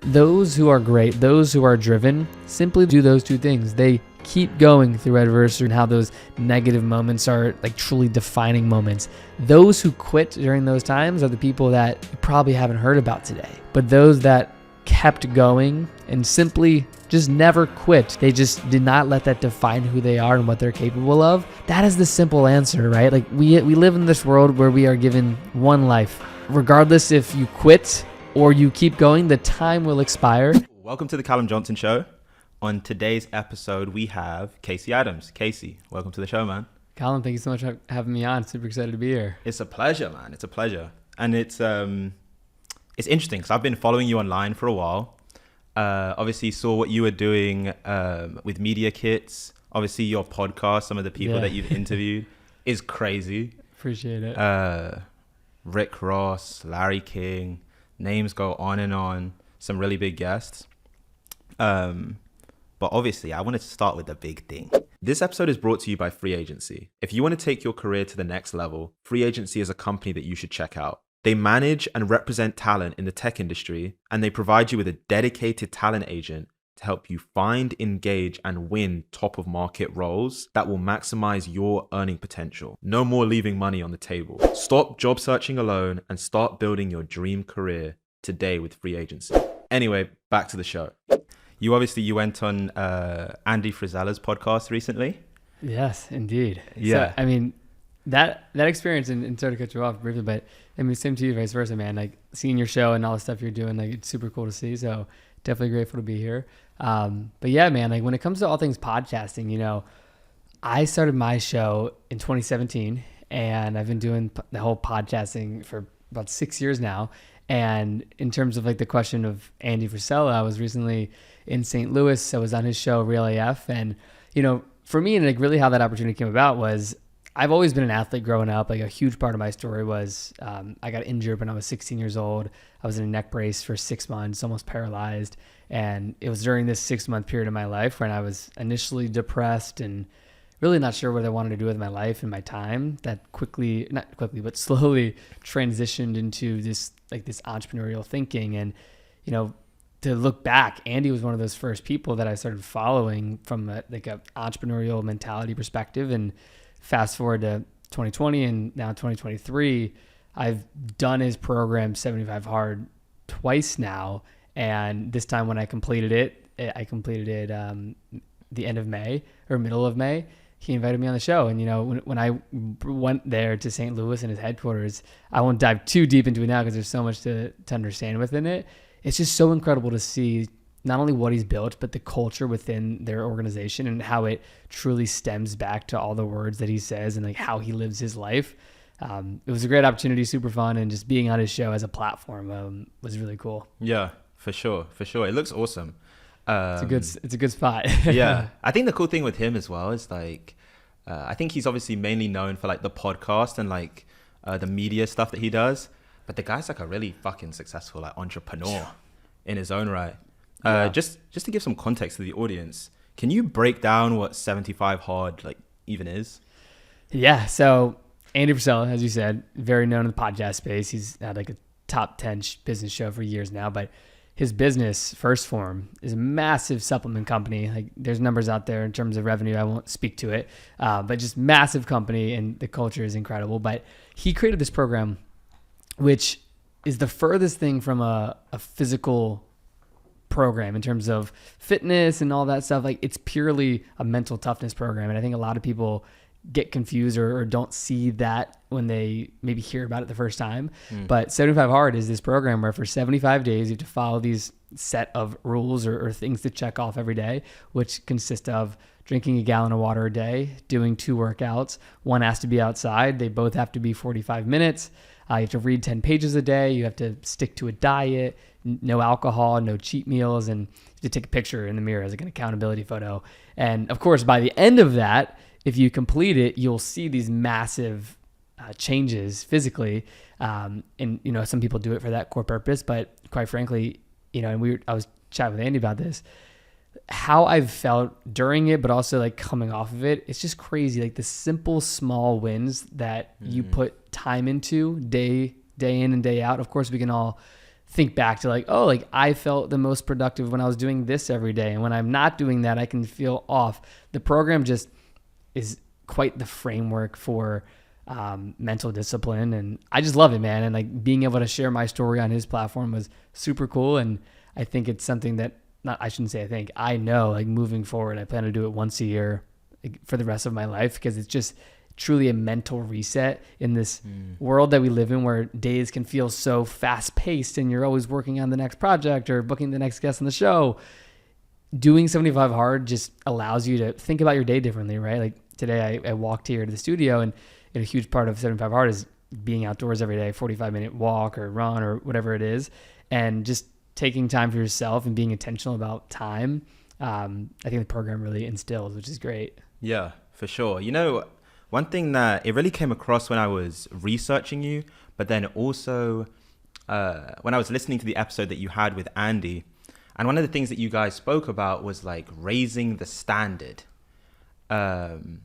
Those who are great, those who are driven, simply do those two things. They keep going through adversity and how those negative moments are like truly defining moments. Those who quit during those times are the people that you probably haven't heard about today. But those that kept going and simply just never quit, they just did not let that define who they are and what they're capable of. That is the simple answer, right? Like we live in this world where we are given one life. Regardless if you quit or you keep going, the time will expire. Welcome to the Callum Johnson Show. On today's episode, we have Casey Adams. Casey, welcome to the show, man. Callum, thank you so much for having me on. Super excited to be here. It's a pleasure, man. It's a pleasure. And it's interesting because I've been following you online for a while. Obviously saw what you were doing with Media Kits. Obviously your podcast, some of the people that you've interviewed is crazy. Appreciate it. Rick Ross, Larry King, names go on and on. Some really big guests. But obviously, I wanted to start with the big thing. This episode is brought to you by Free Agency. If you want to take your career to the next level, Free Agency is a company that you should check out. They manage and represent talent in the tech industry, and they provide you with a dedicated talent agent to help you find, engage, and win top of market roles that will maximize your earning potential. No more leaving money on the table. Stop job searching alone and start building your dream career today with Free Agency. Anyway, back to the show. You went on Andy Frisella's podcast recently. Yes, indeed. Yeah. So, I mean, that experience, and sorry to cut you off briefly, but I mean, same to you, vice versa, man. Like seeing your show and all the stuff you're doing, like it's super cool to see. So definitely grateful to be here. But yeah, man, like when it comes to all things podcasting, you know, I started my show in 2017 and I've been doing the whole podcasting for about 6 years now. And in terms of like the question of Andy Frisella, I was recently in St. Louis. I was on his show, Real AF. And, you know, for me, and like really how that opportunity came about was I've always been an athlete growing up. Like a huge part of my story was I got injured when I was 16 years old. I was in a neck brace for 6 months, almost paralyzed. And it was during this 6-month period of my life when I was initially depressed and really not sure what I wanted to do with my life and my time that slowly transitioned into this entrepreneurial thinking. And, you know, to look back, Andy was one of those first people that I started following from a entrepreneurial mentality perspective. And fast forward to 2020 and now 2023, I've done his program 75 Hard twice now. And this time when I completed it the end of May or middle of May. He invited me on the show. And, you know, when I went there to St. Louis and his headquarters, I won't dive too deep into it now because there's so much to understand within it. It's just so incredible to see not only what he's built, but the culture within their organization and how it truly stems back to all the words that he says and like how he lives his life. It was a great opportunity, super fun. And just being on his show as a platform was really cool. Yeah, for sure. It looks awesome. It's a good spot. Yeah. I think the cool thing with him as well is like, I think he's obviously mainly known for like the podcast and like the media stuff that he does, but the guy's like a really fucking successful like entrepreneur in his own right. Just to give some context to the audience, can you break down what 75 Hard like even is? Yeah. So Andy Frisella, as you said, very known in the podcast space. He's had like a top 10 business show for years now, but his business, First Form, is a massive supplement company. Like there's numbers out there in terms of revenue. I won't speak to it, but just massive company and the culture is incredible. But he created this program, which is the furthest thing from a physical program in terms of fitness and all that stuff. Like it's purely a mental toughness program. And I think a lot of people get confused or don't see that when they maybe hear about it the first time. But 75 Hard is this program where for 75 days, you have to follow these set of rules or things to check off every day, which consist of drinking a gallon of water a day, doing 2 workouts. One has to be outside. They both have to be 45 minutes. You have to read 10 pages a day. You have to stick to a diet, no alcohol, no cheat meals, and you have to take a picture in the mirror as like an accountability photo. And of course, by the end of that, if you complete it, you'll see these massive changes physically. And, you know, some people do it for that core purpose, but quite frankly, you know, and I was chatting with Andy about this, how I've felt during it, but also like coming off of it, it's just crazy. Like the simple, small wins that you put time into day in and day out. Of course, we can all think back to like, oh, like I felt the most productive when I was doing this every day. And when I'm not doing that, I can feel off. The program just is quite the framework for mental discipline. And I just love it, man. And like being able to share my story on his platform was super cool. And I think it's something that, I know like moving forward, I plan to do it once a year for the rest of my life, because it's just truly a mental reset in this world that we live in, where days can feel so fast paced and you're always working on the next project or booking the next guest on the show. Doing 75 hard just allows you to think about your day differently, right? Like today I walked here to the studio, and a huge part of 75 hard is being outdoors every day, 45-minute walk or run or whatever it is. And just taking time for yourself and being intentional about time. I think the program really instills, which is great. Yeah, for sure. You know, one thing that it really came across when I was researching you, but then also when I was listening to the episode that you had with Andy, and one of the things that you guys spoke about was like raising the standard and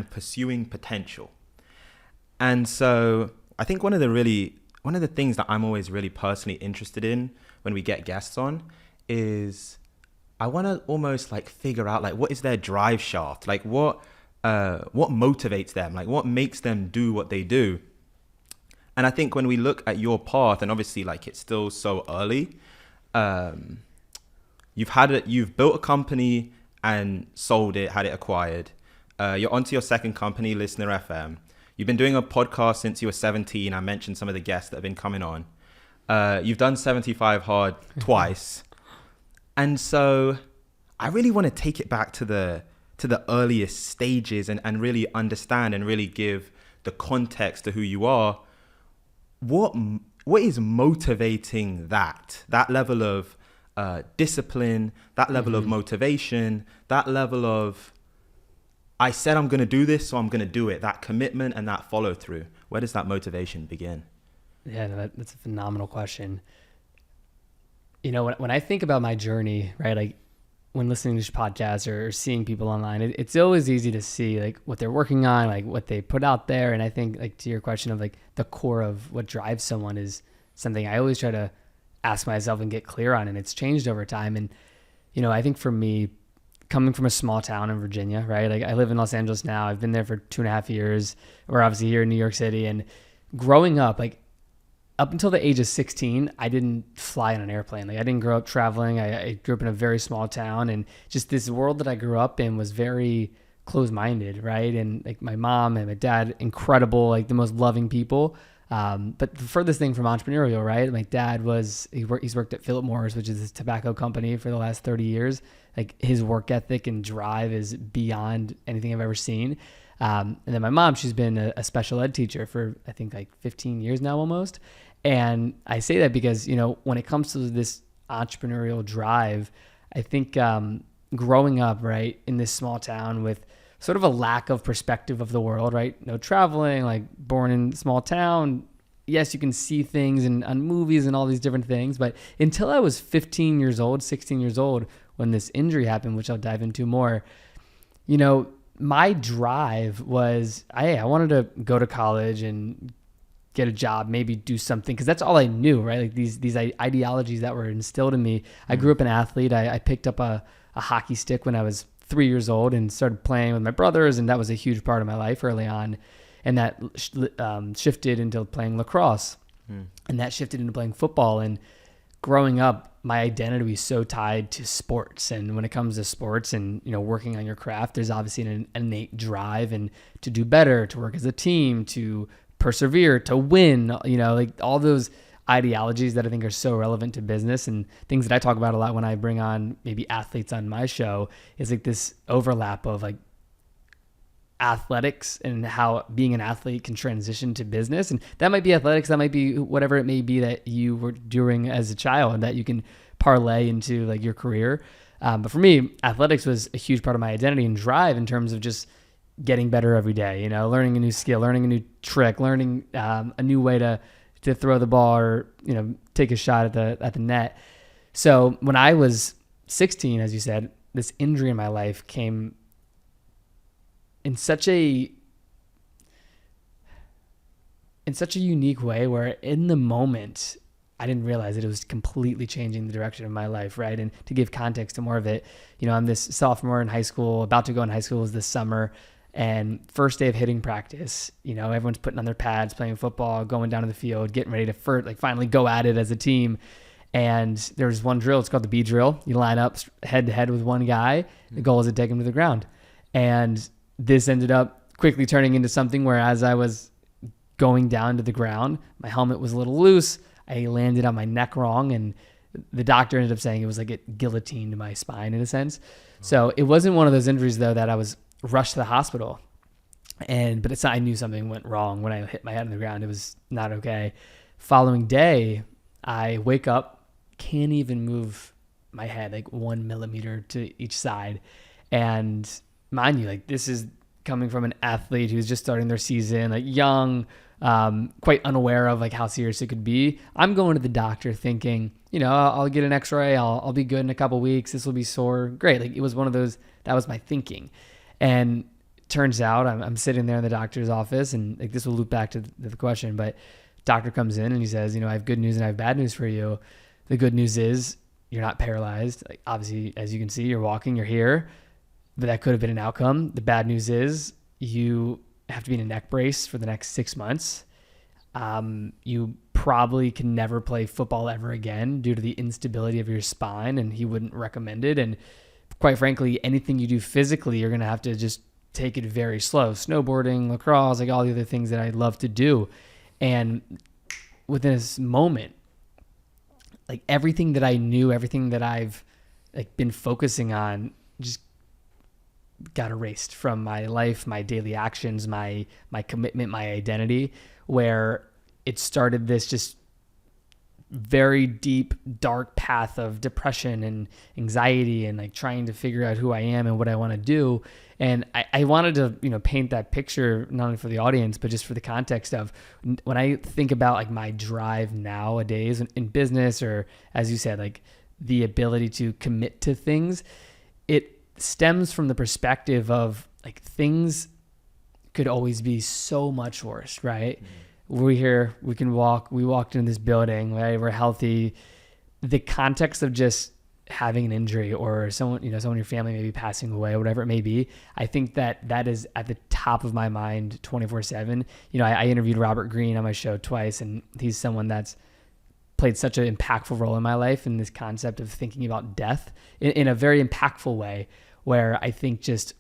pursuing potential. And so I think one of the things that I'm always really personally interested in when we get guests on is I want to almost like figure out like what is their drive shaft, like what motivates them, like what makes them do what they do. And I think when we look at your path, and obviously like it's still so early, you've built a company and sold it, had it acquired. You're onto your second company, Listener FM. You've been doing a podcast since you were 17. I mentioned some of the guests that have been coming on. You've done 75 hard twice. And so I really want to take it back to the earliest stages and really understand and really give the context to who you are. What is motivating that level of discipline, that level of motivation, that level of, I said I'm going to do this, so I'm going to do it, that commitment and that follow through? Where does that motivation begin? Yeah, no, that's a phenomenal question. You know, when I think about my journey, right, like when listening to podcasts or seeing people online, it's always easy to see like what they're working on, like what they put out there. And I think like to your question of like the core of what drives someone is something I always try to ask myself and get clear on. And it's changed over time. And, you know, I think for me, coming from a small town in Virginia, right? Like I live in Los Angeles now. I've been there for 2.5 years. We're obviously here in New York City. And growing up, like up until the age of 16, I didn't fly on an airplane. Like I didn't grow up traveling. I grew up in a very small town, and just this world that I grew up in was very closed-minded, right? And like my mom and my dad, incredible, like the most loving people. But the furthest thing from entrepreneurial, right? My dad he's worked at Philip Morris, which is a tobacco company, for the last 30 years. Like his work ethic and drive is beyond anything I've ever seen. And then my mom, she's been a special ed teacher for, I think, like 15 years now almost. And I say that because, you know, when it comes to this entrepreneurial drive, I think growing up, right, in this small town with sort of a lack of perspective of the world, right? No traveling, like born in a small town. Yes, you can see things on movies and all these different things. But until I was 16 years old, when this injury happened, which I'll dive into more, you know, my drive was, I wanted to go to college and get a job, maybe do something, because that's all I knew, right? Like these ideologies that were instilled in me. I grew up an athlete. I picked up a hockey stick when I was 3 years old and started playing with my brothers, and that was a huge part of my life early on. And that shifted into playing lacrosse, and that shifted into playing football. And growing up, my identity was so tied to sports. And when it comes to sports and, you know, working on your craft, there's obviously an innate drive and to do better, to work as a team, to persevere, to win, you know, like all those ideologies that I think are so relevant to business, and things that I talk about a lot when I bring on maybe athletes on my show is like this overlap of like athletics and how being an athlete can transition to business. And that might be athletics, that might be whatever it may be that you were doing as a child and that you can parlay into like your career. But for me, athletics was a huge part of my identity and drive in terms of just getting better every day, you know, learning a new skill, learning a new trick, learning a new way to throw the ball or, you know, take a shot at the net. So when I was 16, as you said, this injury in my life came in such a unique way where in the moment I didn't realize that it was completely changing the direction of my life, right? And to give context to more of it, I'm this sophomore in high school, about to go in high school this summer, and first day of hitting practice, everyone's putting on their pads, playing football, going down to the field, getting ready to finally go at it as a team. And there's one drill, it's called the B drill. You line up head to head with one guy. The goal is to take him to the ground. And this ended up quickly turning into something where as I was going down to the ground, my helmet was a little loose. I landed on my neck wrong, and the doctor ended up saying it was like it guillotined my spine in a sense. So it wasn't one of those injuries though that I was rushed to the hospital. But I knew something went wrong when I hit my head on the ground. It was not okay. Following day, I wake up, can't even move my head like 1 millimeter to each side. And mind you, this is coming from an athlete who's just starting their season, young, quite unaware of how serious it could be. I'm going to the doctor thinking, I'll get an x-ray. I'll be good in a couple weeks. This will be sore. Great. It was one of those, that was my thinking. And turns out I'm sitting there in the doctor's office, and this will loop back to the question, but doctor comes in and he says, I have good news and I have bad news for you. The good news is you're not paralyzed. Obviously, as you can see, you're walking, you're here, but that could have been an outcome. The bad news is you have to be in a neck brace for the next 6 months. You probably can never play football ever again due to the instability of your spine, and he wouldn't recommend it. And quite frankly, anything you do physically, you're going to have to just take it very slow. Snowboarding, lacrosse, all the other things that I love to do. And within this moment, everything that I knew, everything that I've been focusing on just got erased from my life, my daily actions, my commitment, my identity, where it started this just very deep, dark path of depression and anxiety and trying to figure out who I am and what I want to do. And I wanted to, paint that picture, not only for the audience, but just for the context of when I think about my drive nowadays in business, or as you said, the ability to commit to things, it stems from the perspective of things could always be so much worse, right? Mm-hmm. We're here, we can walk, we walked in this building, right? We're healthy. The context of just having an injury or someone in your family may be passing away, whatever it may be, I think that is at the top of my mind 24/7. I interviewed Robert Greene on my show twice, and he's someone that's played such an impactful role in my life in this concept of thinking about death in a very impactful way, where I think just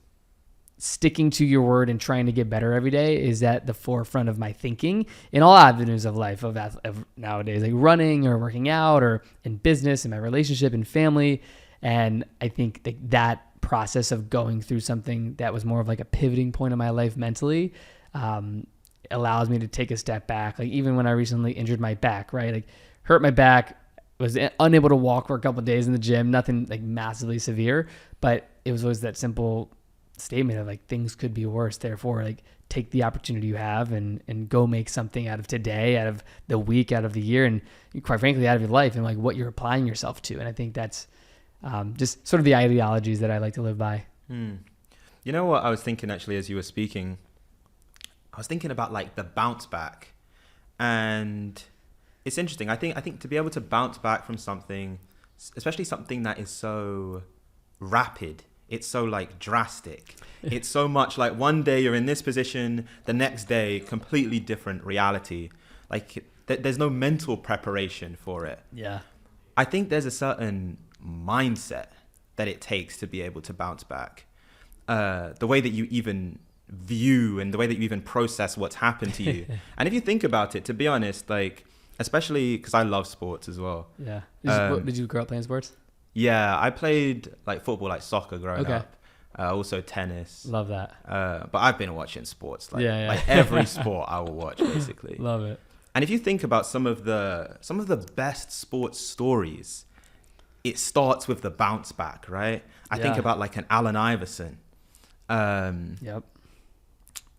sticking to your word and trying to get better every day is at the forefront of my thinking in all avenues of life of nowadays, running or working out or in business, in my relationship and family. And I think that process of going through something that was more of a pivoting point in my life mentally allows me to take a step back. Even when I recently injured my back, right? Hurt my back, was unable to walk for a couple of days in the gym, nothing massively severe, but it was always that simple statement of things could be worse. Therefore, take the opportunity you have and go make something out of today, out of the week, out of the year, and quite frankly, out of your life and what you're applying yourself to. And I think that's just sort of the ideologies that I like to live by. You know what I was thinking actually as you were speaking? I was thinking about the bounce back, and it's interesting. I think to be able to bounce back from something, especially something that is so rapid, it's so drastic. It's so much one day you're in this position, the next day completely different reality. There's no mental preparation for it. Yeah. I think there's a certain mindset that it takes to be able to bounce back. The way that you even view and the way that you even process what's happened to you. And if you think about it, to be honest, especially because I love sports as well. Yeah. Did you grow up playing sports? Yeah, I played football, soccer growing up. Also tennis. Love that. But I've been watching sports, every sport I will watch basically. Love it. And if you think about some of the best sports stories, it starts with the bounce back, right? I think about an Allen Iverson. Yep.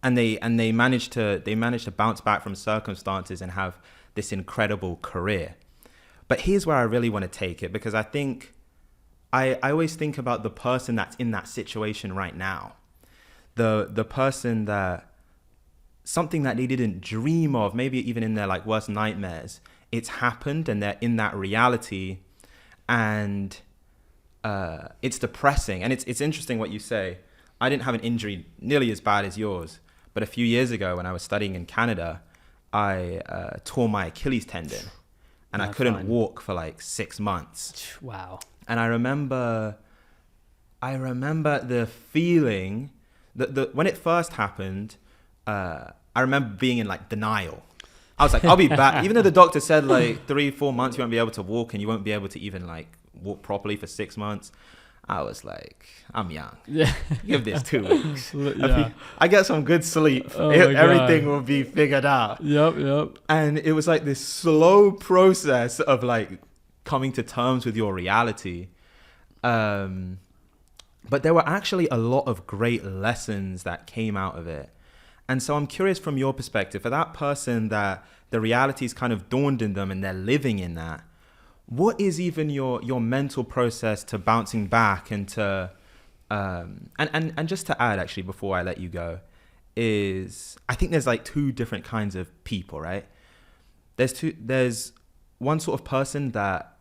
And they managed to bounce back from circumstances and have this incredible career. But here's where I really want to take it, because I think I always think about the person that's in that situation right now. The person that something that they didn't dream of, maybe even in their worst nightmares, it's happened and they're in that reality, and it's depressing. And it's interesting what you say. I didn't have an injury nearly as bad as yours, but a few years ago when I was studying in Canada, I tore my Achilles tendon, and I couldn't walk for like 6 months. Wow. And I remember the feeling that when it first happened, I remember being in like denial. I was like, I'll be back. Even though the doctor said like 3-4 months you won't be able to walk, and you won't be able to even like walk properly for 6 months. I was like, I'm young. Yeah. Give this 2 weeks. Yeah. I get some good sleep. Everything will be figured out. Yep. And it was like this slow process of like coming to terms with your reality. But there were actually a lot of great lessons that came out of it. And so I'm curious from your perspective, for that person that the reality's kind of dawned in them and they're living in that, what is even your mental process to bouncing back and to and just to add, actually, before I let you go, is I think there's like 2 different kinds of people, right? There's one sort of person that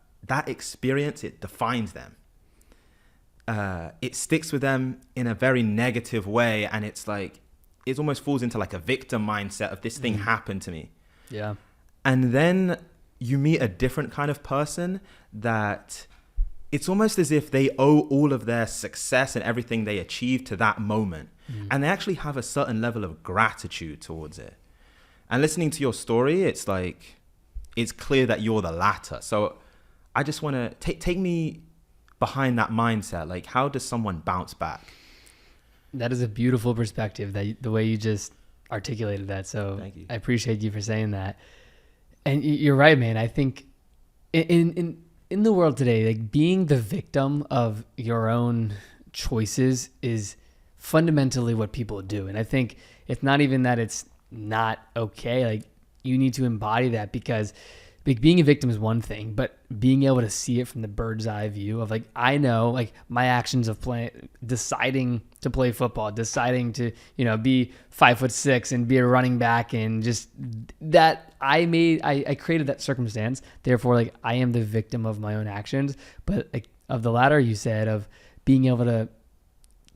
experience, it defines them. It sticks with them in a very negative way, and it's like it almost falls into like a victim mindset of this thing happened to me. Yeah. And then you meet a different kind of person that it's almost as if they owe all of their success and everything they achieved to that moment. And they actually have a certain level of gratitude towards it. And listening to your story, it's like, it's clear that you're the latter. So I just want to take me behind that mindset. Like, how does someone bounce back? That is a beautiful perspective, that the way you just articulated that. So thank you. I appreciate you for saying that. And you're right, man. I think in the world today, like, being the victim of your own choices is fundamentally what people do. And I think it's not even that it's not okay. Like, you need to embody that, because like, being a victim is one thing, but being able to see it from the bird's eye view of like, I know like my actions of deciding to play football, deciding to, be 5'6" and be a running back, and just that I created that circumstance. Therefore, like, I am the victim of my own actions. But like, of the latter, you said, of being able to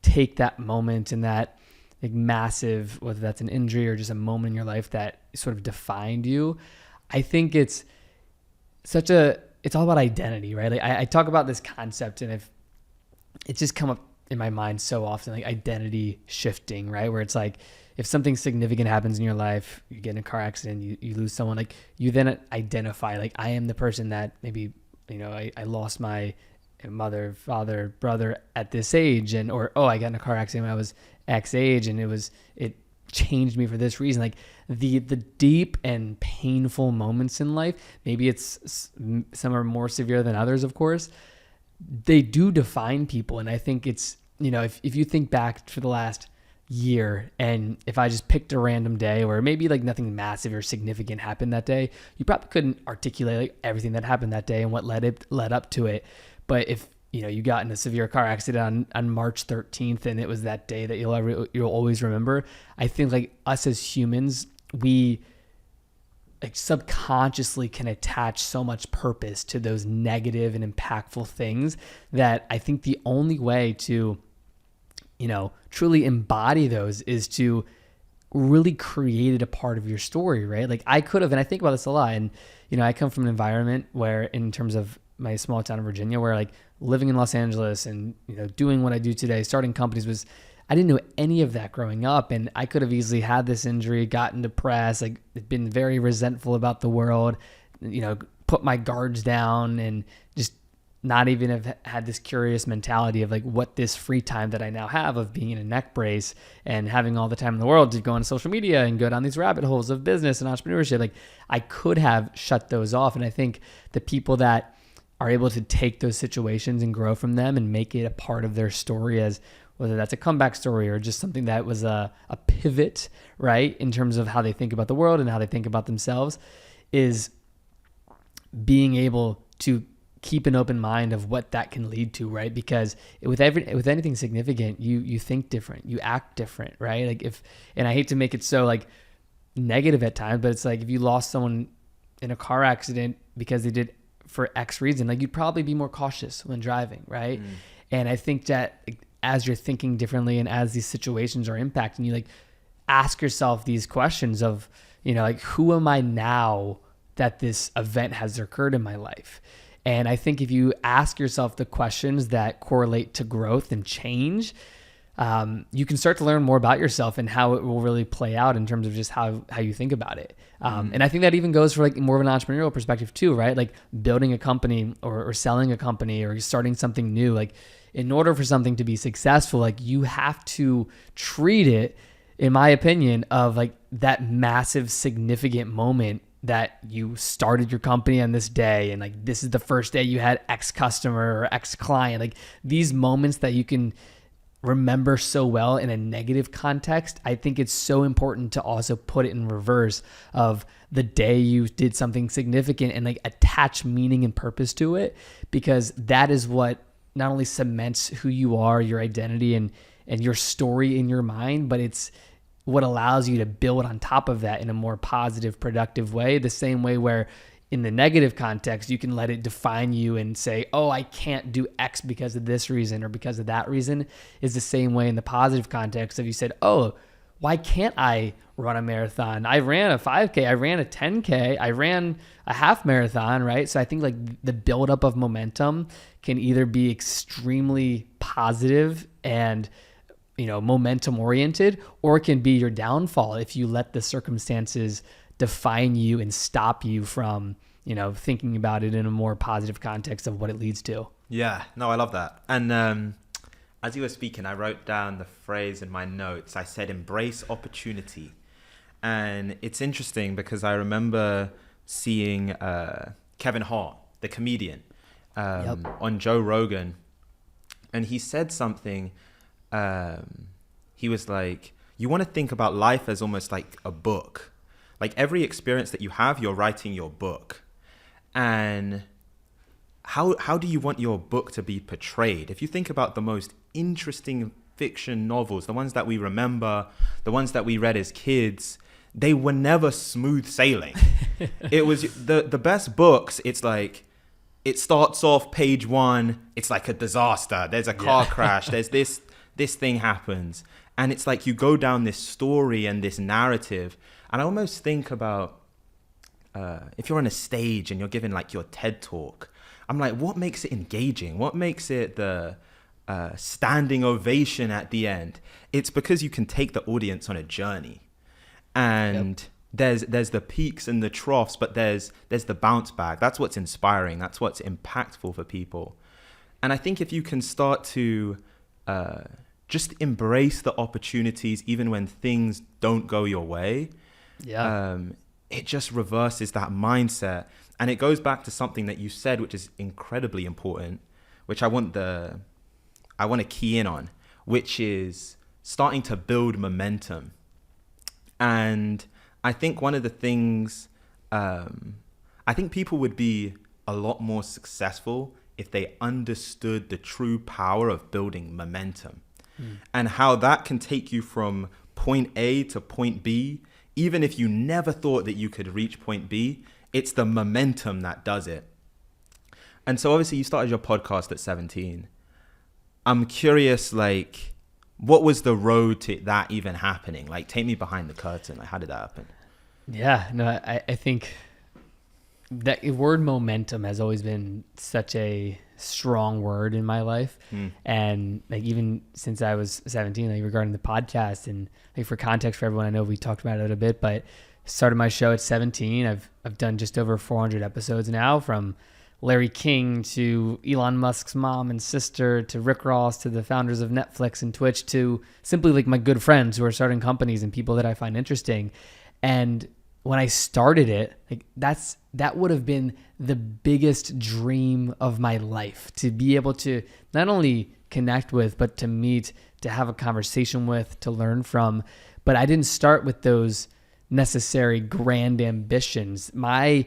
take that moment and that like massive, whether that's an injury or just a moment in your life that sort of defined you. I think it's all about identity, right? Like, I talk about this concept, and if it's just come up in my mind so often, like identity shifting, right? Where it's like, if something significant happens in your life, you get in a car accident, you lose someone, like, you then identify, like, I am the person that maybe, I lost my mother, father, brother at this age, or I got in a car accident when I was X age, and it changed me for this reason. Like, the deep and painful moments in life, maybe some are more severe than others, of course, they do define people. And I think it's, if you think back for the last year, and if I just picked a random day where maybe like nothing massive or significant happened that day, you probably couldn't articulate like everything that happened that day and what led up to it. But if you got in a severe car accident on March 13th, and it was that day that you'll always remember, I think like us as humans, we like subconsciously can attach so much purpose to those negative and impactful things, that I think the only way to, truly embody those is to really create it a part of your story, right? Like, I could have, and I think about this a lot, and, I come from an environment where, in terms of my small town of Virginia, where like living in Los Angeles and, doing what I do today, starting companies, I didn't know any of that growing up. And I could have easily had this injury, gotten depressed, like been very resentful about the world, put my guards down, and just not even have had this curious mentality of like what this free time that I now have of being in a neck brace and having all the time in the world to go on social media and go down these rabbit holes of business and entrepreneurship. Like, I could have shut those off. And I think the people that are able to take those situations and grow from them and make it a part of their story, as whether that's a comeback story or just something that was a pivot, right, in terms of how they think about the world and how they think about themselves, is being able to keep an open mind of what that can lead to, right? Because with anything significant, you think different, you act different, right? Like, and I hate to make it so like negative at times, but it's like, if you lost someone in a car accident because they did for X reason, like you'd probably be more cautious when driving, right? And I think that as you're thinking differently and as these situations are impacting you, like ask yourself these questions of, like who am I now that this event has occurred in my life? And I think if you ask yourself the questions that correlate to growth and change, you can start to learn more about yourself and how it will really play out in terms of just how you think about it. And I think that even goes for like more of an entrepreneurial perspective too, right? Like building a company or selling a company or starting something new. Like in order for something to be successful, like you have to treat it, in my opinion, of like that massive significant moment that you started your company on this day. And like, this is the first day you had X customer or X client, like these moments that you can remember so well in a negative context. I think it's so important to also put it in reverse of the day you did something significant and like attach meaning and purpose to it, because that is what not only cements who you are, your identity and your story in your mind, but it's what allows you to build on top of that in a more positive, productive way. The same way where in the negative context, you can let it define you and say, oh, I can't do X because of this reason or because of that reason, is the same way in the positive context. If you said, oh, why can't I run a marathon? I ran a 5K, I ran a 10K, I ran a half marathon, right? So I think like the buildup of momentum can either be extremely positive and momentum oriented, or it can be your downfall if you let the circumstances define you and stop you from, thinking about it in a more positive context of what it leads to. Yeah, no, I love that. And as you were speaking, I wrote down the phrase in my notes. I said, embrace opportunity. And it's interesting because I remember seeing Kevin Hart, the comedian, on Joe Rogan. And he said something. He was like, you want to think about life as almost like a book. Like every experience that you have, you're writing your book. And how do you want your book to be portrayed? If you think about the most interesting fiction novels, the ones that we remember, the ones that we read as kids, they were never smooth sailing. It was the best books. It's like, it starts off page 1. It's like a disaster. There's a car crash. There's this thing happens. And it's like you go down this story and this narrative. And I almost think about if you're on a stage and you're giving like your TED talk, I'm like, what makes it engaging? What makes it the standing ovation at the end? It's because you can take the audience on a journey. And there's the peaks and the troughs, but there's the bounce back. That's what's inspiring. That's what's impactful for people. And I think if you can start to just embrace the opportunities, even when things don't go your way, it just reverses that mindset. And it goes back to something that you said, which is incredibly important, which I want to key in on, which is starting to build momentum. And I think one of the things, I think people would be a lot more successful if they understood the true power of building momentum and how that can take you from point A to point B. Even if you never thought that you could reach point B, it's the momentum that does it. And so obviously you started your podcast at 17. I'm curious, like, what was the road to that even happening? Like, take me behind the curtain. Like, how did that happen? Yeah, no, I think that word momentum has always been such a strong word in my life. And like, even since I was 17, like regarding the podcast, and like for context for everyone, I know we talked about it a bit, but started my show at 17. I've done just over 400 episodes now, from Larry King to Elon Musk's mom and sister to Rick Ross to the founders of Netflix and Twitch to simply like my good friends who are starting companies and people that I find interesting. And when I started it, like that would have been the biggest dream of my life, to be able to not only connect with, but to meet, to have a conversation with, to learn from. But I didn't start with those necessary grand ambitions. My,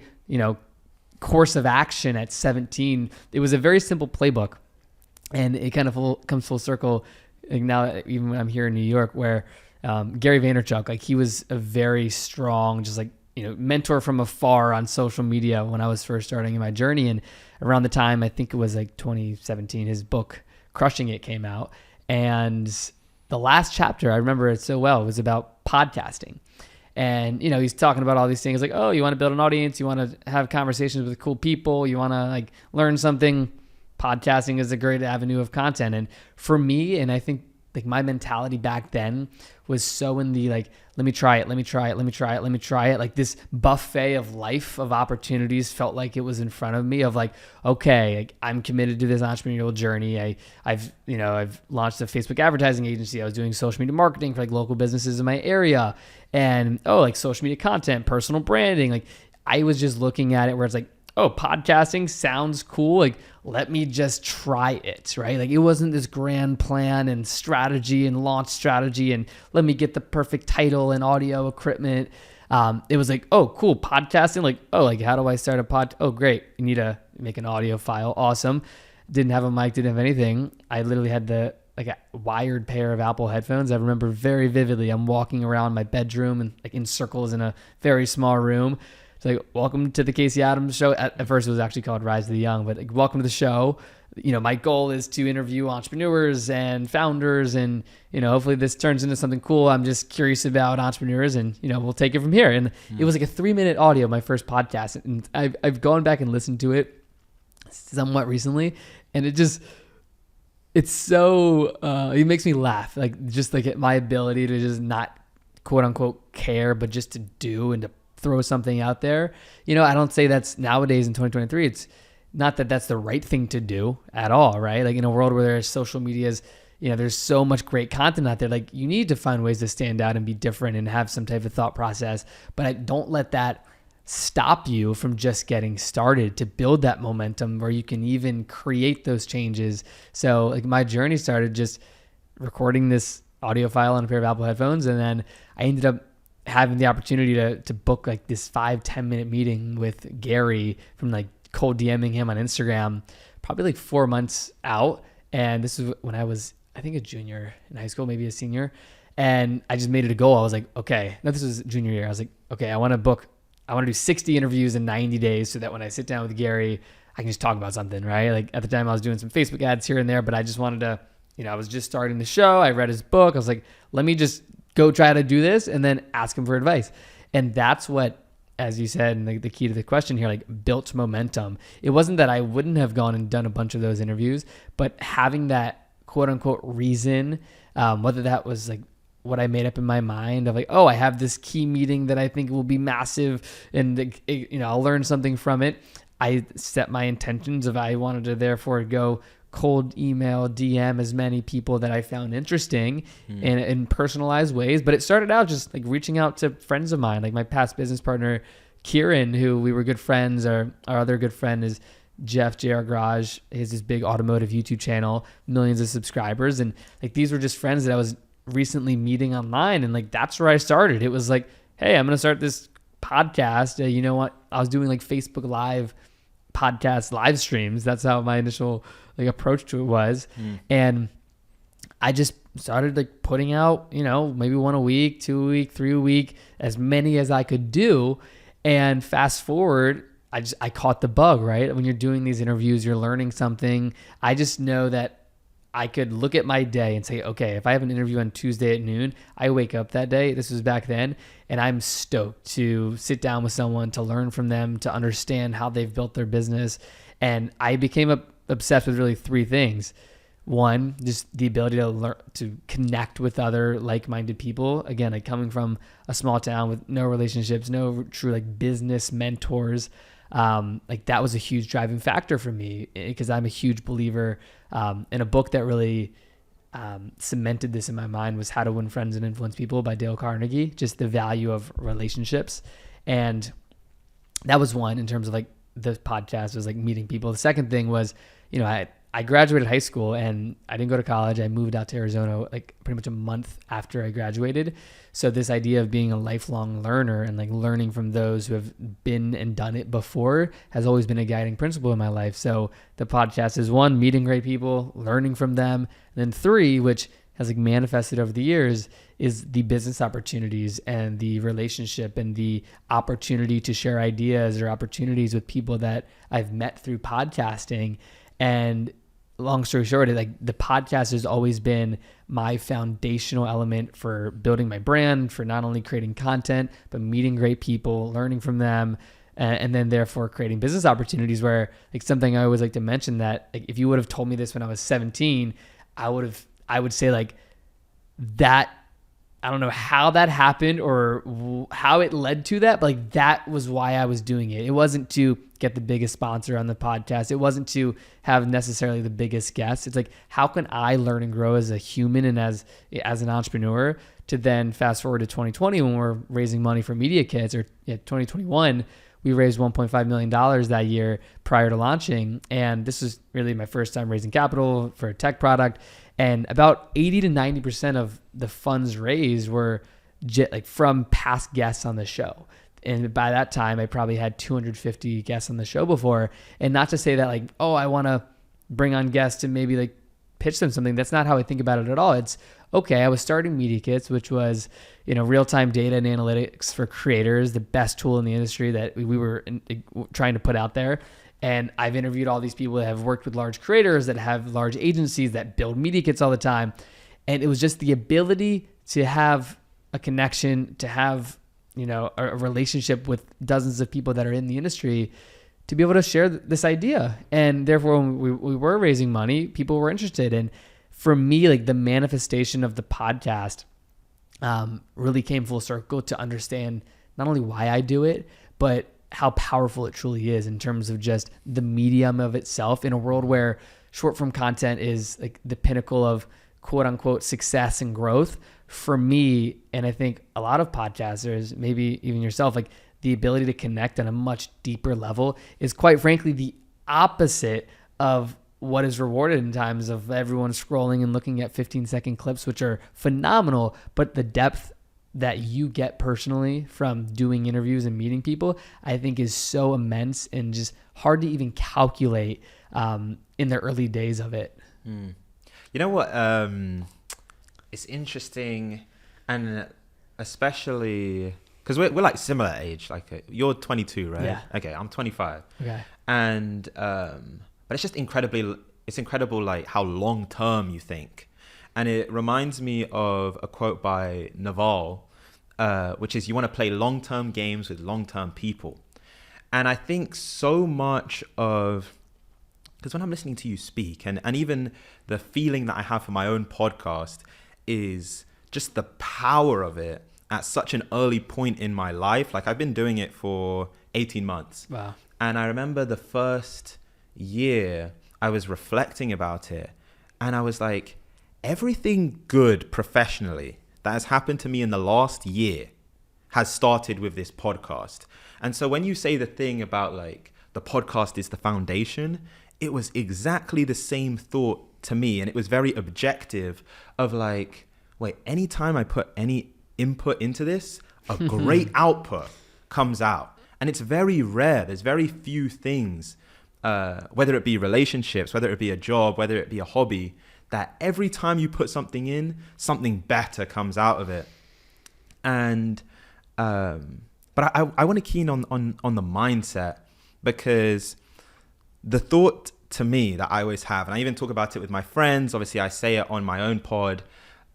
course of action at 17, it was a very simple playbook. And it kind of comes full circle like now, even when I'm here in New York, where Gary Vaynerchuk, like he was a very strong, just like mentor from afar on social media when I was first starting in my journey. And around the time, I think it was like 2017, his book Crushing It came out. And the last chapter, I remember it so well, was about podcasting. And, he's talking about all these things like, oh, you want to build an audience, you want to have conversations with cool people, you want to like learn something. Podcasting is a great avenue of content. And for me, and I think like my mentality back then was so in the like, let me try it. Like this buffet of life of opportunities felt like it was in front of me of like, okay, like I'm committed to this entrepreneurial journey. I've launched a Facebook advertising agency. I was doing social media marketing for like local businesses in my area, and like social media content, personal branding. Like I was just looking at it where it's like, oh, podcasting sounds cool. Like, let me just try it, right? Like, it wasn't this grand plan and strategy and launch strategy and let me get the perfect title and audio equipment. It was like, oh, cool, podcasting. Like, oh, like, how do I start a pod? Oh, great. You need to make an audio file. Awesome. Didn't have a mic, didn't have anything. I literally had a wired pair of Apple headphones. I remember very vividly. I'm walking around my bedroom and like in circles in a very small room. It's like, welcome to the Casey Adams Show. At first, it was actually called Rise of the Young, but like, welcome to the show. My goal is to interview entrepreneurs and founders, and hopefully this turns into something cool. I'm just curious about entrepreneurs, and we'll take it from here. And it was like a 3-minute audio, my first podcast, and I've gone back and listened to it somewhat recently, and it's so it makes me laugh, like just like my ability to just not quote unquote care, but just to do and to throw something out there. I don't say that's nowadays in 2023. It's not that that's the right thing to do at all, right? Like in a world where there's social medias, there's so much great content out there. Like you need to find ways to stand out and be different and have some type of thought process. But I don't let that stop you from just getting started to build that momentum where you can even create those changes. So like my journey started just recording this audio file on a pair of Apple headphones, and then I ended up having the opportunity to book like this 5-10 minute meeting with Gary from like cold DMing him on Instagram, probably like 4 months out. And this is when I was, I think, a junior in high school, maybe a senior. And I just made it a goal. I was like, okay, no, this was junior year. I was like, okay, I want to do 60 interviews in 90 days so that when I sit down with Gary, I can just talk about something, right? Like at the time I was doing some Facebook ads here and there, but I just wanted to, I was just starting the show. I read his book. I was like, let me just go try to do this and then ask him for advice. And that's what, as you said, and the key to the question here, like built momentum. It wasn't that I wouldn't have gone and done a bunch of those interviews, but having that quote unquote reason, whether that was like what I made up in my mind of like, oh, I have this key meeting that I think will be massive and I'll learn something from it. I set my intentions of I wanted to therefore go cold email, DM as many people that I found interesting in personalized ways. But it started out just like reaching out to friends of mine, like my past business partner, Kieran, who we were good friends. Our other good friend is Jeff JR Garage. He has this big automotive YouTube channel, millions of subscribers. And like, these were just friends that I was recently meeting online. And like, that's where I started. It was like, hey, I'm going to start this podcast. You know what? I was doing like Facebook Live podcast live streams. That's how my initial like approach to it was. And I just started like putting out, maybe 1 a week, 2 a week, 3 a week, as many as I could do. And fast forward, I caught the bug, right? When you're doing these interviews, you're learning something. I just know that I could look at my day and say, okay, if I have an interview on Tuesday at noon, I wake up that day, this was back then, and I'm stoked to sit down with someone, to learn from them, to understand how they've built their business. And I became obsessed with really 3 things. One, just the ability to learn, to connect with other like-minded people. Again, like coming from a small town with no relationships, no true like business mentors. Like that was a huge driving factor for me, because I'm a huge believer in a book that really cemented this in my mind was How to Win Friends and Influence People by Dale Carnegie, just the value of relationships. And that was one in terms of like the podcast was like meeting people. The second thing was, I graduated high school and I didn't go to college. I moved out to Arizona like pretty much a month after I graduated. So this idea of being a lifelong learner and like learning from those who have been and done it before has always been a guiding principle in my life. So the podcast is 1, meeting great people, learning from them. And then 3, which has like manifested over the years is the business opportunities and the relationship and the opportunity to share ideas or opportunities with people that I've met through podcasting. And long story short, like the podcast has always been my foundational element for building my brand, for not only creating content, but meeting great people, learning from them, and then therefore creating business opportunities where like something I always like to mention that like, if you would have told me this when I was 17, I would say like that, I don't know how that happened or how it led to that, but like that was why I was doing it. It wasn't to get the biggest sponsor on the podcast. It wasn't to have necessarily the biggest guests. It's like, how can I learn and grow as a human and as an entrepreneur to then fast forward to 2020 when we're raising money for Media Kits, or 2021, we raised $1.5 million that year prior to launching. And this is really my first time raising capital for a tech product. And about 80 to 90% of the funds raised were like from past guests on the show. And by that time, I probably had 250 guests on the show before. And not to say that like, oh, I want to bring on guests and maybe like pitch them something. That's not how I think about it at all. It's okay. I was starting Media Kits, which was, real-time data and analytics for creators, the best tool in the industry that we were trying to put out there. And I've interviewed all these people that have worked with large creators, that have large agencies, that build Media Kits all the time. And it was just the ability to have a connection, to have, a relationship with dozens of people that are in the industry, to be able to share this idea. And therefore, when we were raising money, people were interested. And for me, like the manifestation of the podcast really came full circle to understand not only why I do it, but how powerful it truly is in terms of just the medium of itself in a world where short form content is like the pinnacle of quote unquote success and growth. For me, and I think a lot of podcasters, maybe even yourself, like the ability to connect on a much deeper level is quite frankly the opposite of what is rewarded in times of everyone scrolling and looking at 15-second clips, which are phenomenal, but the depth that you get personally from doing interviews and meeting people, I think is so immense and just hard to even calculate in the early days of it. You know what? It's interesting, and especially because we're like similar age. Like you're 22, right? Yeah. Okay, I'm 25. Okay. And but it's just incredible like how long term you think. And it reminds me of a quote by Naval, which is, you want to play long-term games with long-term people. And I think so much of, because when I'm listening to you speak, and even the feeling that I have for my own podcast is just the power of it at such an early point in my life. Like I've been doing it for 18 months. Wow. And I remember the first year I was reflecting about it, and I was like, everything good professionally that has happened to me in the last year has started with this podcast. And so when you say the thing about like the podcast is the foundation, it was exactly the same thought to me. And it was very objective of like, wait, anytime I put any input into this, a great output comes out. And it's very rare. There's very few things, whether it be relationships, whether it be a job, whether it be a hobby, that every time you put something in, something better comes out of it. And but I want to keen on the mindset, because the thought to me that I always have, and I even talk about it with my friends, obviously I say it on my own pod,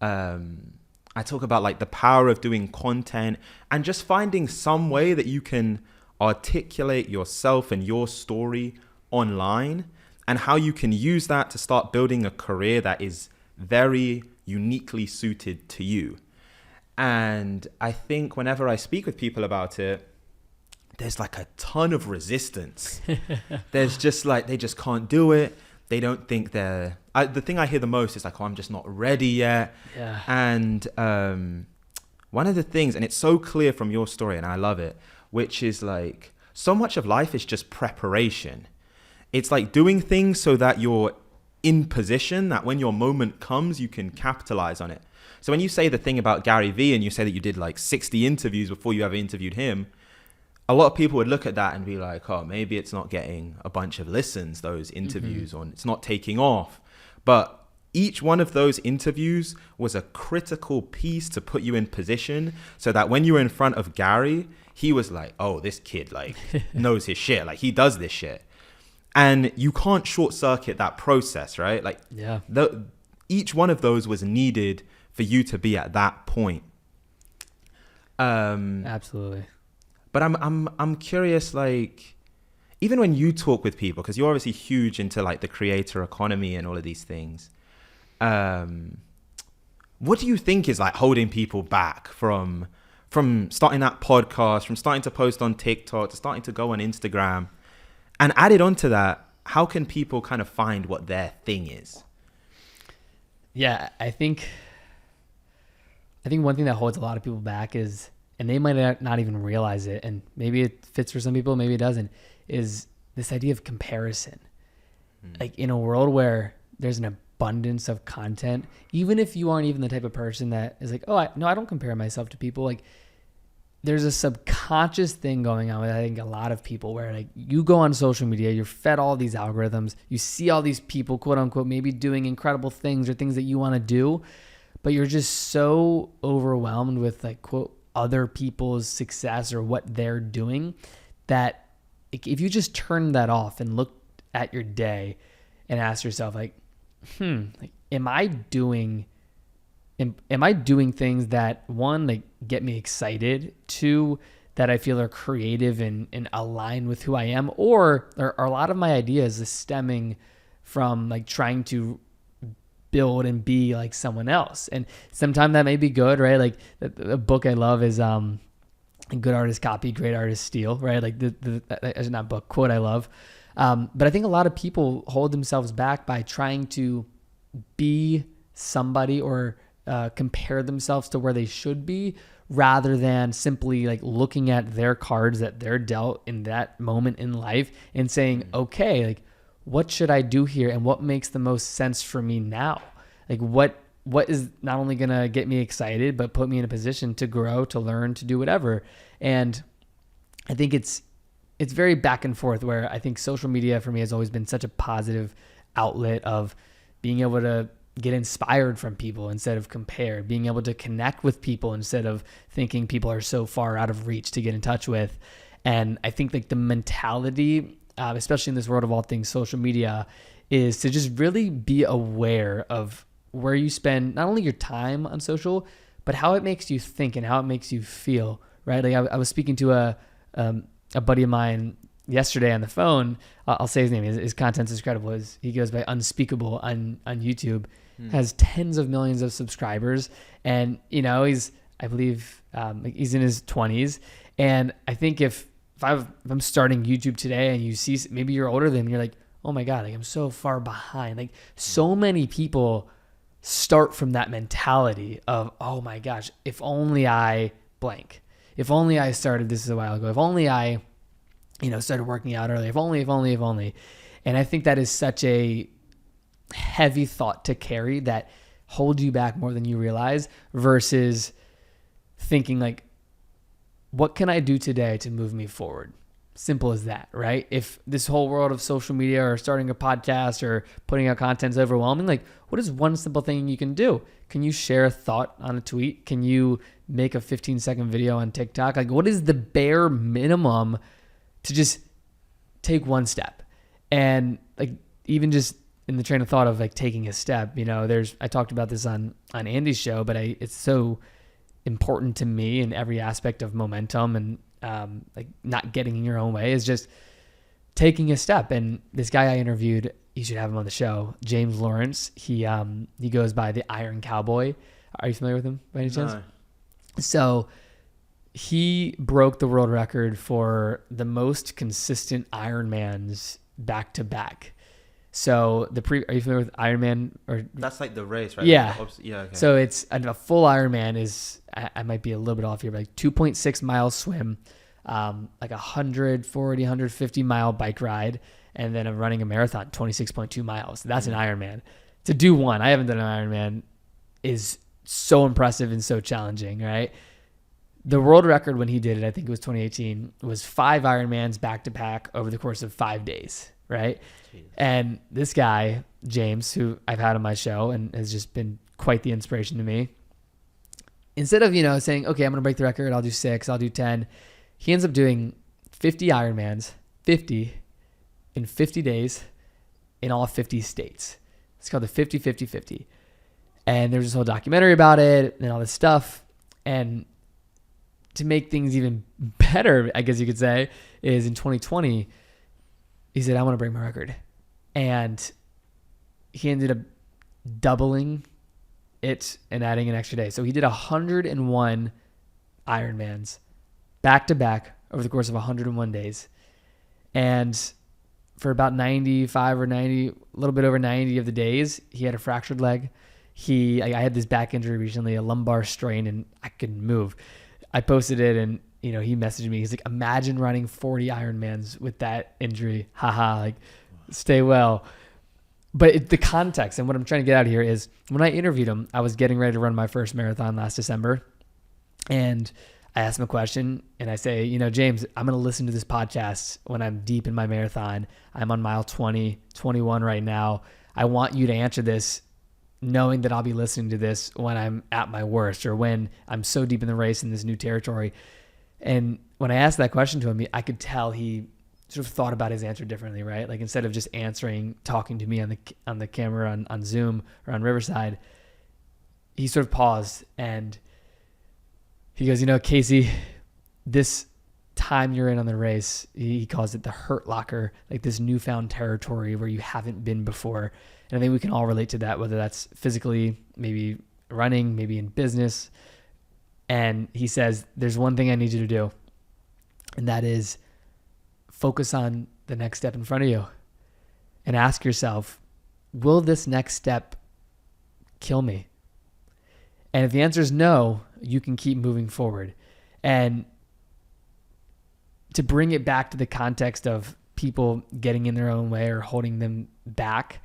I talk about like the power of doing content and just finding some way that you can articulate yourself and your story online, and how you can use that to start building a career that is very uniquely suited to you. And I think whenever I speak with people about it, there's like a ton of resistance. There's just like, they just can't do it. They don't think the thing I hear the most is like, oh, I'm just not ready yet. Yeah. And one of the things, and it's so clear from your story, and I love it, which is like, so much of life is just preparation. It's like doing things so that you're in position, that when your moment comes, you can capitalize on it. So when you say the thing about Gary Vee, and you say that you did like 60 interviews before you ever interviewed him, a lot of people would look at that and be like, oh, maybe it's not getting a bunch of listens, those interviews, or it's not taking off. But each one of those interviews was a critical piece to put you in position so that when you were in front of Gary, he was like, oh, this kid like knows his shit. Like he does this shit. And you can't short circuit that process, right? Like each one of those was needed for you to be at that point. Absolutely. But I'm curious, like, even when you talk with people, because you're obviously huge into like the creator economy and all of these things. What do you think is like holding people back from starting that podcast, from starting to post on TikTok, to starting to go on Instagram? And added onto that, how can people kind of find what their thing is? Yeah, I think one thing that holds a lot of people back is, and they might not even realize it, and maybe it fits for some people, maybe it doesn't, is this idea of comparison. Like in a world where there's an abundance of content, even if you aren't even the type of person that is like, I don't compare myself to people. Like there's a subconscious thing going on with, I think, a lot of people where like you go on social media, you're fed all these algorithms, you see all these people, quote unquote, maybe doing incredible things or things that you want to do, but you're just so overwhelmed with like, quote, other people's success or what they're doing that if you just turn that off and look at your day and ask yourself like, like, am I doing things that, one, like get me excited, two, that I feel are creative and align with who I am, or are a lot of my ideas stemming from like trying to build and be like someone else? And sometimes that may be good, right? Like the book I love is Good Artists Copy, Great Artists Steal, right? Like the not book, quote I love. But I think a lot of people hold themselves back by trying to be somebody or compare themselves to where they should be, rather than simply like looking at their cards that they're dealt in that moment in life and saying, okay, like what should I do here and what makes the most sense for me now? Like what is not only going to get me excited, but put me in a position to grow, to learn, to do whatever. And I think it's very back and forth, where I think social media for me has always been such a positive outlet of being able to get inspired from people instead of compare, being able to connect with people instead of thinking people are so far out of reach to get in touch with. And I think like the mentality, especially in this world of all things social media, is to just really be aware of where you spend not only your time on social, but how it makes you think and how it makes you feel, right? Like I was speaking to a buddy of mine yesterday on the phone. I'll say his name. His content's incredible. He goes by Unspeakable on YouTube, has tens of millions of subscribers. And, he's, I believe, he's in his 20s. And I think if I'm starting YouTube today and you see, maybe you're older than me, you're like, oh my God, like I'm so far behind. Like so many people start from that mentality of, oh my gosh, if only I blank. If only I started this a while ago. If only I, started working out early. If only. And I think that is such a heavy thought to carry that holds you back more than you realize, versus thinking like, what can I do today to move me forward? Simple as that, right? If this whole world of social media or starting a podcast or putting out content is overwhelming, like what is one simple thing you can do? Can you share a thought on a tweet? Can you make a 15-second video on TikTok? Like what is the bare minimum to just take one step? And like even just in the train of thought of like taking a step, I talked about this on Andy's show, but it's so important to me in every aspect of momentum and like not getting in your own way, is just taking a step. And this guy I interviewed, you should have him on the show, James Lawrence. He goes by the Iron Cowboy. Are you familiar with him by any chance? No. So he broke the world record for the most consistent Ironmans back to back. So are you familiar with Ironman? Or that's like the race, right? Yeah. Yeah. Okay. So it's a full Ironman is, I might be a little bit off here, but like 2.6 miles swim, like 140, 150 mile bike ride, and then I'm running a marathon, 26.2 miles. That's an Ironman. To do one, I haven't done an Ironman, is so impressive and so challenging, right? The world record when he did it, I think it was 2018, was 5 Ironmans back to back over the course of 5 days, right? Jeez. And this guy James, who I've had on my show and has just been quite the inspiration to me, instead of, saying, okay, I'm going to break the record, I'll do 6, I'll do 10, he ends up doing 50 Ironmans, 50 in 50 days in all 50 states. It's called the 50-50-50. And there's this whole documentary about it and all this stuff. And to make things even better, I guess you could say, is in 2020, he said, I want to break my record. And he ended up doubling it and adding an extra day. So he did 101 Ironmans back to back over the course of 101 days. And for about 95 or 90, a little bit over 90 of the days, he had a fractured leg. I had this back injury recently, a lumbar strain, and I couldn't move. I posted it, and he messaged me. He's like, imagine running 40 Ironmans with that injury. Haha, like, stay well. But the context and what I'm trying to get out of here is when I interviewed him, I was getting ready to run my first marathon last December. And I asked him a question, and I say, James, I'm going to listen to this podcast when I'm deep in my marathon. I'm on mile 20, 21 right now. I want you to answer this knowing that I'll be listening to this when I'm at my worst or when I'm so deep in the race in this new territory. And when I asked that question to him, I could tell he sort of thought about his answer differently, right? Like instead of just talking to me on the camera on Zoom or on Riverside, he sort of paused and he goes, Casey, this time you're in on the race, he calls it the hurt locker, like this newfound territory where you haven't been before. And I think we can all relate to that, whether that's physically, maybe running, maybe in business. And he says, there's one thing I need you to do, and that is focus on the next step in front of you and ask yourself, will this next step kill me? And if the answer is no, you can keep moving forward. And to bring it back to the context of people getting in their own way or holding them back,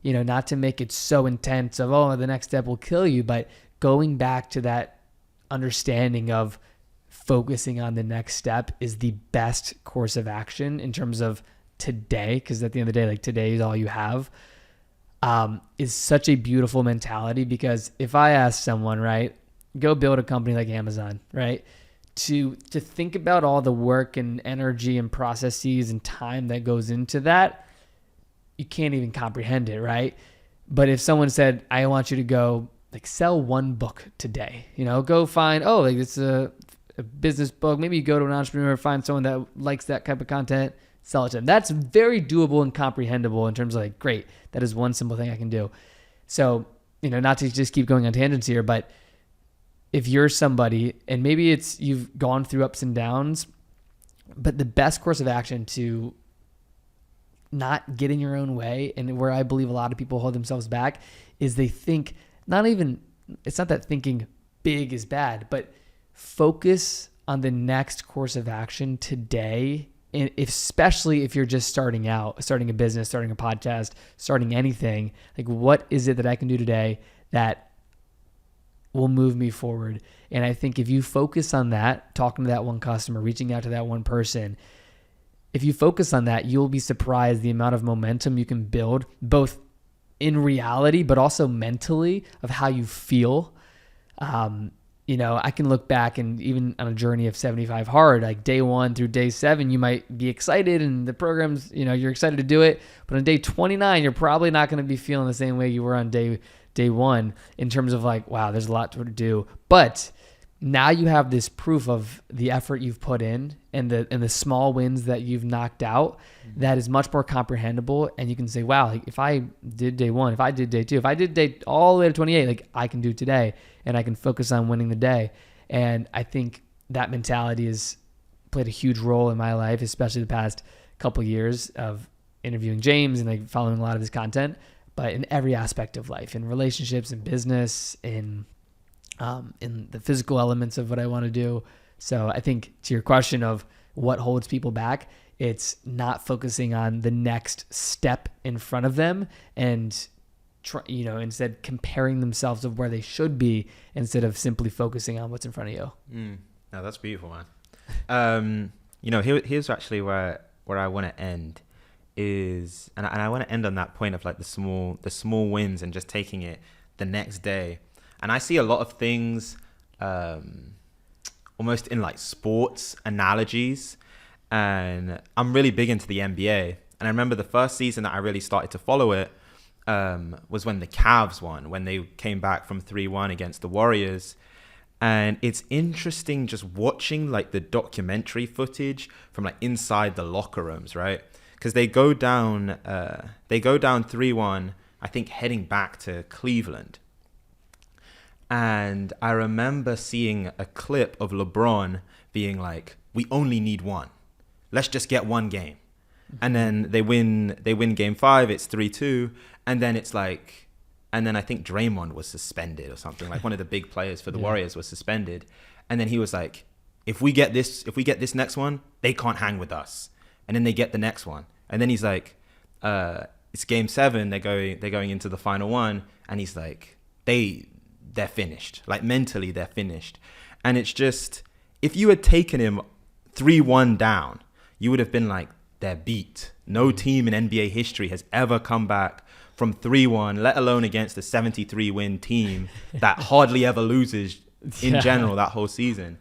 not to make it so intense of, the next step will kill you, but going back to that understanding of focusing on the next step is the best course of action in terms of today, because at the end of the day, like today is all you have, is such a beautiful mentality. Because if I ask someone, right, go build a company like Amazon, right, to think about all the work and energy and processes and time that goes into that, you can't even comprehend it, right? But if someone said, I want you to go like sell one book today, go find, it's a business book. Maybe you go to an entrepreneur, find someone that likes that type of content, sell it to them. That's very doable and comprehensible in terms of like, great, that is one simple thing I can do. So, not to just keep going on tangents here, but if you're somebody, and maybe it's you've gone through ups and downs, but the best course of action to not get in your own way, and where I believe a lot of people hold themselves back, is they think it's not that thinking big is bad, but focus on the next course of action today. And especially if you're just starting a business, starting a podcast, starting anything, like what is it that I can do today that will move me forward? And I think if you focus on that, talking to that one customer, reaching out to that one person, if you focus on that, you'll be surprised the amount of momentum you can build, both in reality, but also mentally, of how you feel. I can look back, and even on a journey of 75 hard, like day 1 through day 7, you might be excited and the program's, you're excited to do it. But on day 29, you're probably not going to be feeling the same way you were on day 1 in terms of like, wow, there's a lot to do. But now you have this proof of the effort you've put in and the small wins that you've knocked out that is much more comprehensible. And you can say, wow, like if I did day 1, if I did day 2, if I did day all the way to 28, like I can do today, and I can focus on winning the day. And I think that mentality has played a huge role in my life, especially the past couple years of interviewing James and like following a lot of his content, but in every aspect of life, in relationships, in business, in the physical elements of what I want to do. So I think to your question of what holds people back, it's not focusing on the next step in front of them and instead comparing themselves of where they should be instead of simply focusing on what's in front of you. No, that's beautiful, man. Here's actually where I want to end is, and I want to end on that point of like the small wins and just taking it the next day. And I see a lot of things almost in like sports analogies, and I'm really big into the NBA. And I remember the first season that I really started to follow it was when the Cavs won, when they came back from 3-1 against the Warriors. And it's interesting just watching like the documentary footage from like inside the locker rooms, right? Because they go down 3-1, I think, heading back to Cleveland. And I remember seeing a clip of LeBron being like, "We only need one. Let's just get one game." And then they win game 5, it's 3-2. And then it's like, and then I think Draymond was suspended or something. Like one of the big players for the Warriors was suspended. And then he was like, if we get this next one, they can't hang with us. And then they get the next one. And then he's like, it's game 7. They're going into the final one. And he's like, they're finished. Like mentally, they're finished. And it's just, if you had taken him 3-1 down, you would have been like, they're beat. No team in NBA history has ever come back from 3-1, let alone against a 73-win team that hardly ever loses in general that whole season.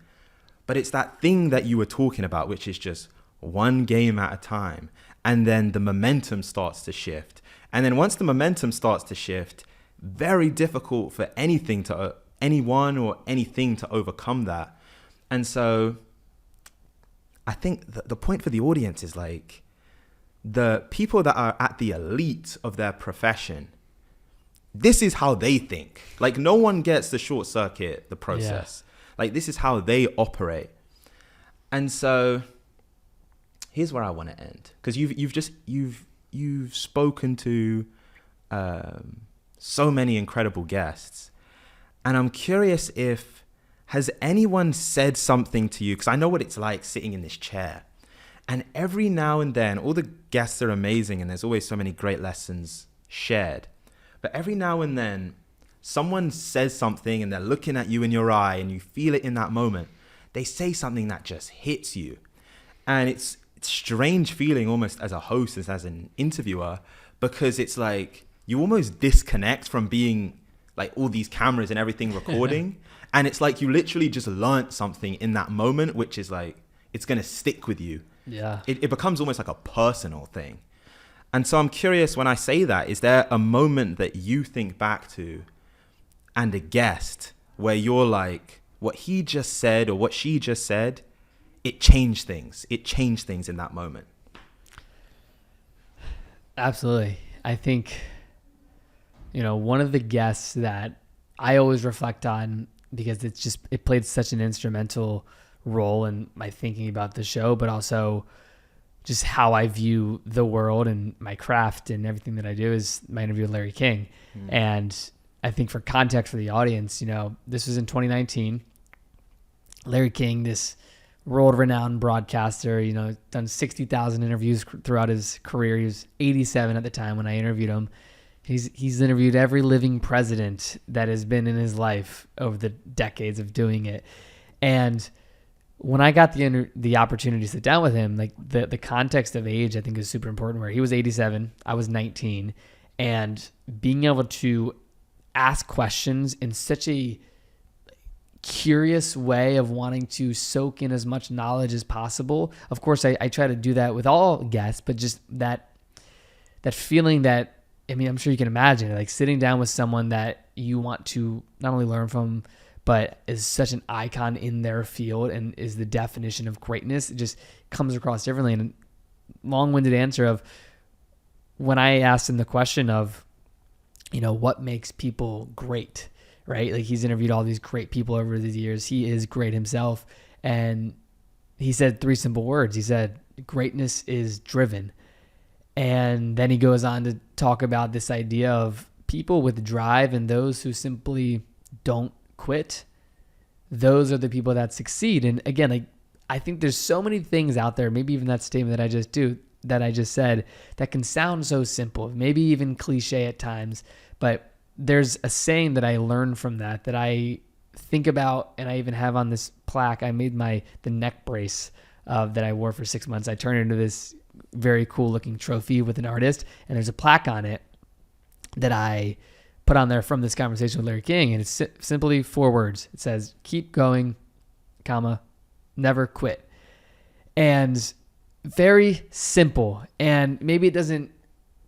But it's that thing that you were talking about, which is just one game at a time. And then the momentum starts to shift. And then once the momentum starts to shift, very difficult for anyone or anything to overcome that. And so I think the point for the audience is like, the people that are at the elite of their profession, this is how they think. Like no one gets to short circuit the process. Like this is how they operate. And so here's where I want to end, because you've spoken to so many incredible guests, and I'm curious if has anyone said something to you, because I know what it's like sitting in this chair. And every now and then, all the guests are amazing and there's always so many great lessons shared. But every now and then, someone says something and they're looking at you in your eye and you feel it in that moment. They say something that just hits you. And it's strange feeling almost as a host, as an interviewer, because it's like you almost disconnect from being like all these cameras and everything recording. And it's like you literally just learned something in that moment, which is like, it's going to stick with you. Yeah. It becomes almost like a personal thing. And so I'm curious, when I say that, is there a moment that you think back to and a guest where you're like, what he just said or what she just said, it changed things. It changed things in that moment. Absolutely. I think, one of the guests that I always reflect on, because it played such an instrumental role in my thinking about the show, but also just how I view the world and my craft and everything that I do, is my interview with Larry King. And I think for context for the audience, this was in 2019. Larry King, this world-renowned broadcaster, done 60,000 interviews throughout his career. He was 87 at the time when I interviewed him. He's interviewed every living president that has been in his life over the decades of doing it. And when I got the opportunity to sit down with him, like the context of age, I think is super important, where he was 87, I was 19, and being able to ask questions in such a curious way of wanting to soak in as much knowledge as possible. Of course, I try to do that with all guests, but just that feeling that, I'm sure you can imagine, like sitting down with someone that you want to not only learn from, but is such an icon in their field and is the definition of greatness. It just comes across differently. And long-winded answer of, when I asked him the question of, what makes people great, right? Like he's interviewed all these great people over the years. He is great himself. And he said 3 simple words. He said, greatness is driven. And then he goes on to talk about this idea of people with drive and those who simply don't quit. Those are the people that succeed. And again, I think there's so many things out there, maybe even that statement that I just said, that can sound so simple, maybe even cliche at times, but there's a saying that I learned from that I think about, and I even have on this plaque. I made the neck brace that I wore for 6 months. I turned it into this very cool looking trophy with an artist, and there's a plaque on it that I put on there from this conversation with Larry King, and it's simply 4 words. It says, keep going, comma, never quit. And very simple. And maybe it doesn't,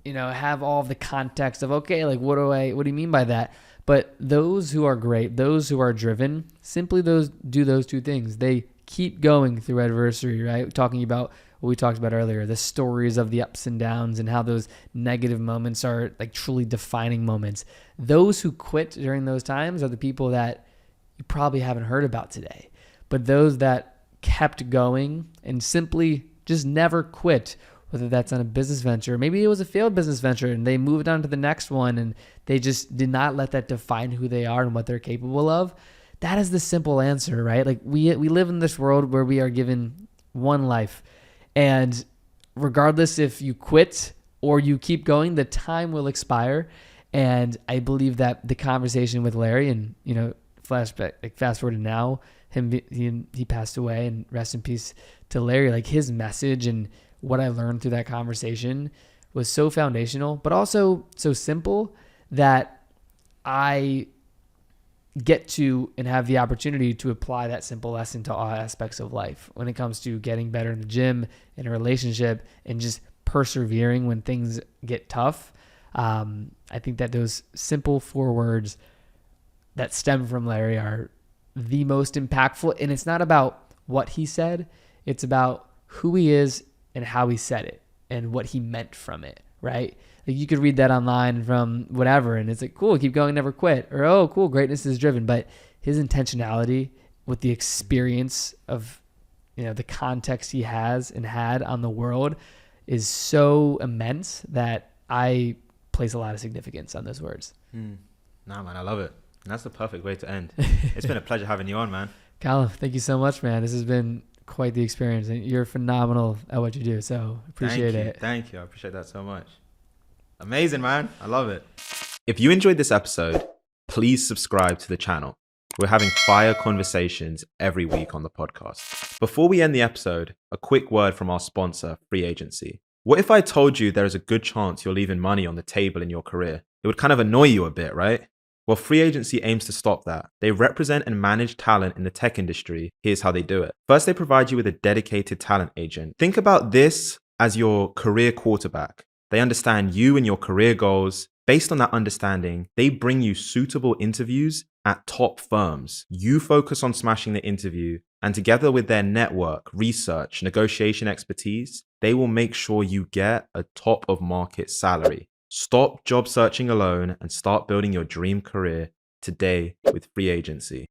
have all of the context of, okay, like what do you mean by that? But those who are great, those who are driven, simply do those 2 things. They keep going through adversity, right? Talking about what we talked about earlier, the stories of the ups and downs and how those negative moments are like truly defining moments. Those who quit during those times are the people that you probably haven't heard about today. But those that kept going and simply just never quit, whether that's on a business venture, maybe it was a failed business venture and they moved on to the next one and they just did not let that define who they are and what they're capable of. That is the simple answer, right? Like we live in this world where we are given one life. And regardless if you quit or you keep going, the time will expire. And I believe that the conversation with Larry and, fast forward to now, he passed away, and rest in peace to Larry. Like his message and what I learned through that conversation was so foundational, but also so simple that I get to and have the opportunity to apply that simple lesson to all aspects of life when it comes to getting better in the gym, in a relationship, and just persevering when things get tough. I think that those simple 4 words that stem from Larry are the most impactful. And it's not about what he said. It's about who he is and how he said it and what he meant from it, right? Like you could read that online from whatever, and it's like, cool, keep going, never quit. Or, oh, cool, greatness is driven. But his intentionality with the experience of, the context he has and had on the world is so immense that I place a lot of significance on those words. Nah, man, I love it. And that's the perfect way to end. It's been a pleasure having you on, man. Callum, thank you so much, man. This has been quite the experience, and you're phenomenal at what you do. So appreciate it. Thank you. I appreciate that so much. Amazing, man. I love it. If you enjoyed this episode, please subscribe to the channel. We're having fire conversations every week on the podcast. Before we end the episode, a quick word from our sponsor, Free Agency. What if I told you there is a good chance you're leaving money on the table in your career? It would kind of annoy you a bit, right? Well, Free Agency aims to stop that. They represent and manage talent in the tech industry. Here's how they do it. First, they provide you with a dedicated talent agent. Think about this as your career quarterback. They understand you and your career goals. Based on that understanding, they bring you suitable interviews at top firms. You focus on smashing the interview, and together with their network, research, negotiation expertise, they will make sure you get a top of market salary. Stop job searching alone and start building your dream career today with Free Agency.